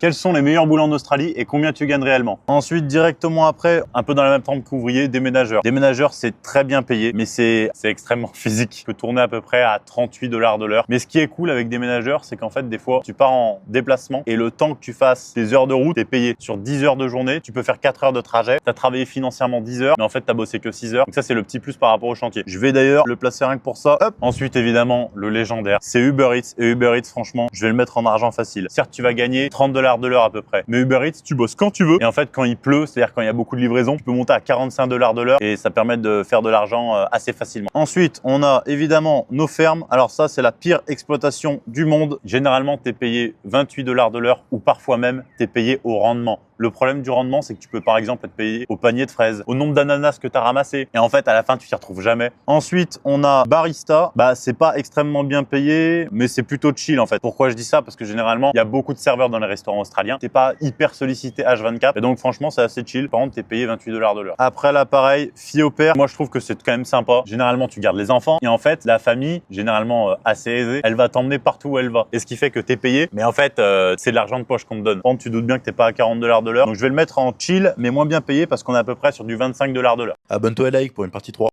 Quels sont les meilleurs boulots en Australie et combien tu gagnes réellement? Ensuite, directement après, un peu dans la même trempe qu'ouvrier, déménageur. Déménageur, c'est très bien payé, mais c'est extrêmement physique. Tu peux tourner à peu près à 38 $ de l'heure. Mais ce qui est cool avec déménageur, c'est qu'en fait, des fois, tu pars en déplacement et le temps que tu fasses tes heures de route, tu es payé sur 10 heures de journée. Tu peux faire 4 heures de trajet. Tu as travaillé financièrement 10 heures, mais en fait, tu as bossé que 6 heures. Donc ça, c'est le petit plus par rapport au chantier. Je vais d'ailleurs le placer rien que pour ça. Hop. Ensuite, évidemment, le légendaire, c'est Uber Eats. Et Uber Eats, franchement, je vais le mettre en argent facile. Certes, tu vas gagner 30 $ de l'heure à peu près. Mais Uber Eats, tu bosses quand tu veux. Et en fait, quand il pleut, c'est-à-dire quand il y a beaucoup de livraisons, tu peux monter à 45 $ de l'heure et ça permet de faire de l'argent assez facilement. Ensuite, on a évidemment nos fermes. Alors ça, c'est la pire exploitation du monde. Généralement, tu es payé 28 $ de l'heure ou parfois même, tu es payé au rendement. Le problème du rendement, c'est que tu peux par exemple être payé au panier de fraises, au nombre d'ananas que tu as ramassé. Et en fait, à la fin, tu t'y retrouves jamais. Ensuite, on a barista. Bah, c'est pas extrêmement bien payé, mais c'est plutôt chill en fait. Pourquoi je dis ça? Parce que généralement, il y a beaucoup de serveurs dans les restaurants australiens. T'es pas hyper sollicité H24. Et donc, franchement, c'est assez chill. Par contre, t'es payé 28 $ de l'heure. Après, là, pareil, fille au père. Moi, je trouve que c'est quand même sympa. Généralement, tu gardes les enfants. Et en fait, la famille, généralement assez aisée, elle va t'emmener partout où elle va. Et ce qui fait que t'es payé. Mais en fait, c'est de l'argent de poche qu'on te donne. Par contre, tu doutes bien que t'es pas à 40 $ de l'heure. Donc, je vais le mettre en chill, mais moins bien payé parce qu'on est à peu près sur du 25 $ de l'heure. Abonne-toi et like pour une partie 3.